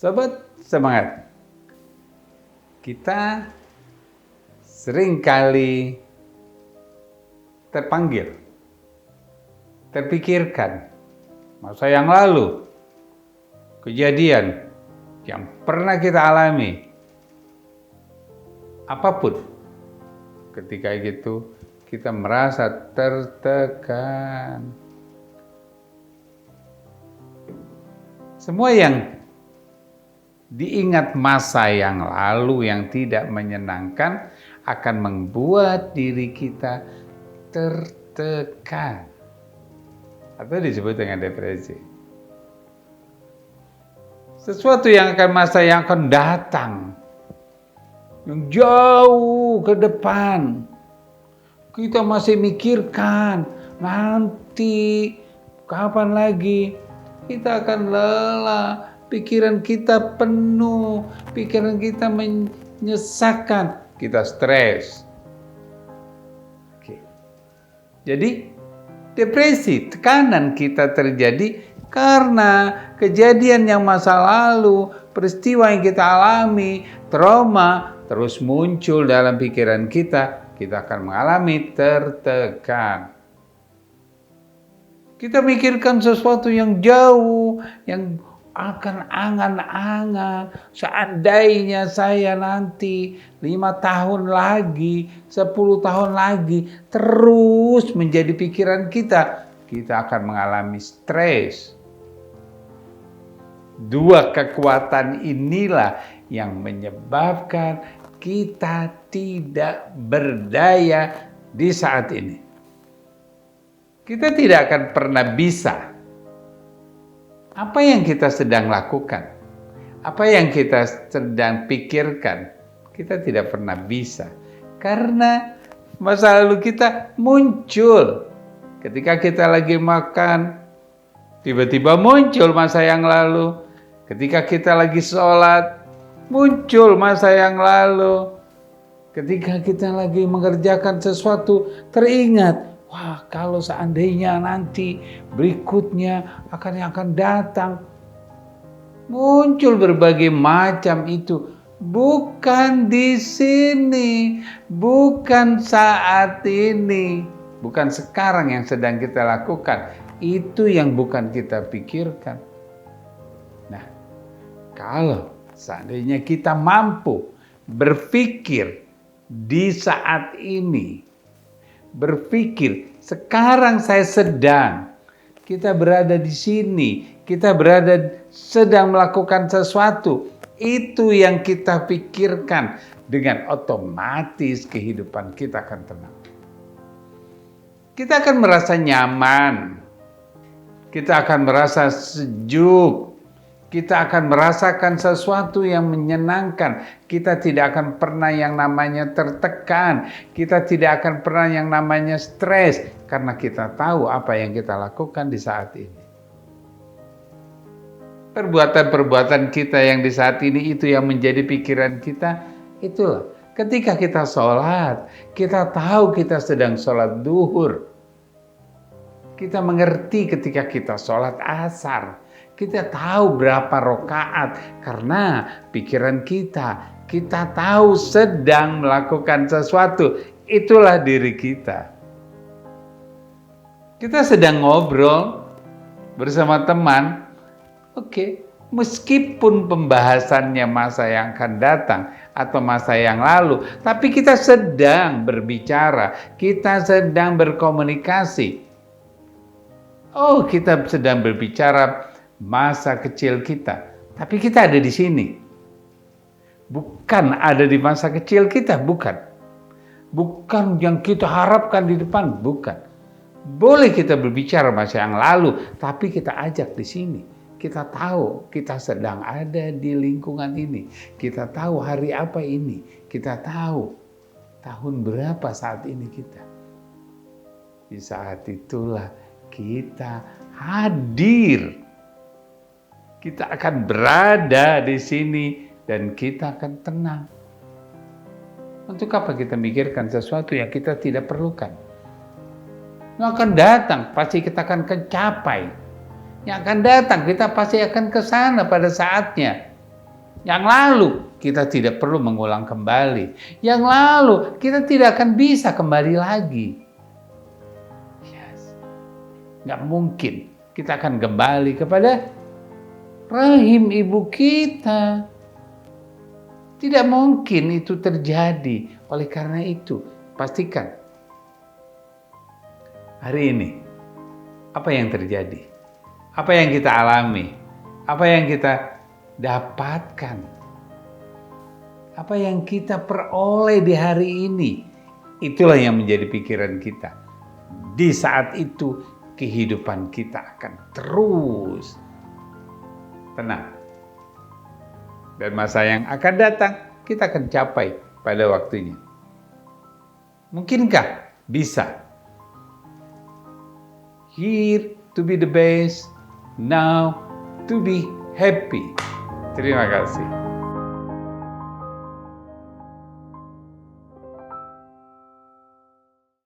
Sobat semangat, kita seringkali terpanggil, terpikirkan masa yang lalu, kejadian yang pernah kita alami, apapun. Ketika itu kita merasa tertekan. Semua yang diingat masa yang lalu yang tidak menyenangkan akan membuat diri kita tertekan atau disebut dengan depresi. Sesuatu yang akan masa yang akan datang, yang jauh ke depan, kita masih mikirkan nanti kapan lagi, kita akan lelah. Pikiran kita penuh, pikiran kita menyesakkan, kita stres. Oke. Jadi depresi, tekanan kita terjadi karena kejadian yang masa lalu, peristiwa yang kita alami, trauma terus muncul dalam pikiran kita akan mengalami tertekan. Kita mikirkan sesuatu yang jauh, yang akan angan-angan, seandainya saya nanti 5 tahun lagi, 10 tahun lagi, terus menjadi pikiran kita akan mengalami stres. Dua kekuatan inilah yang menyebabkan kita tidak berdaya di saat ini. Kita tidak akan pernah bisa. Apa yang kita sedang lakukan, apa yang kita sedang pikirkan, kita tidak pernah bisa. Karena masa lalu kita muncul. Ketika kita lagi makan, tiba-tiba muncul masa yang lalu. Ketika kita lagi sholat, muncul masa yang lalu. Ketika kita lagi mengerjakan sesuatu, teringat, wah, kalau seandainya nanti berikutnya yang akan datang. Muncul berbagai macam itu. Bukan di sini, bukan saat ini, bukan sekarang yang sedang kita lakukan. Itu yang bukan kita pikirkan. Nah, kalau seandainya kita mampu berpikir di saat ini, berpikir, sekarang saya kita berada di sini, kita sedang melakukan sesuatu, itu yang kita pikirkan, dengan otomatis kehidupan kita akan tenang. Kita akan merasa nyaman, kita akan merasa sejuk, kita akan merasakan sesuatu yang menyenangkan. Kita tidak akan pernah yang namanya tertekan. Kita tidak akan pernah yang namanya stres. Karena kita tahu apa yang kita lakukan di saat ini. Perbuatan-perbuatan kita yang di saat ini itu yang menjadi pikiran kita. Itulah. Ketika kita sholat, kita tahu kita sedang sholat duhur. Kita mengerti ketika kita sholat asar. Kita tahu berapa rakaat karena pikiran kita tahu sedang melakukan sesuatu. Itulah diri kita. Kita sedang ngobrol bersama teman. Oke, meskipun pembahasannya masa yang akan datang atau masa yang lalu, tapi kita sedang berbicara, kita sedang berkomunikasi. Oh, kita sedang berbicara masa kecil kita, tapi kita ada di sini. Bukan ada di masa kecil kita, bukan. Bukan yang kita harapkan di depan, bukan. Boleh kita berbicara masa yang lalu, tapi kita ajak di sini. Kita tahu kita sedang ada di lingkungan ini. Kita tahu hari apa ini. Kita tahu tahun berapa saat ini kita. Di saat itulah kita hadir. Kita akan berada di sini dan kita akan tenang. Untuk apa kita mikirkan sesuatu yang kita tidak perlukan? Yang akan datang, pasti kita akan mencapai. Yang akan datang, kita pasti akan ke sana pada saatnya. Yang lalu kita tidak perlu mengulang kembali. Yang lalu kita tidak akan bisa kembali lagi. Yes. Nggak mungkin kita akan kembali kepada rahim ibu kita. Tidak mungkin itu terjadi. Oleh karena itu, pastikan hari ini apa yang terjadi? Apa yang kita alami? Apa yang kita dapatkan? Apa yang kita peroleh di hari ini? Itulah yang menjadi pikiran kita. Di saat itu kehidupan kita akan terus tenang. Dan masa yang akan datang kita akan capai pada waktunya. Mungkinkah? Bisa. Here to be the best, now to be happy. Terima kasih.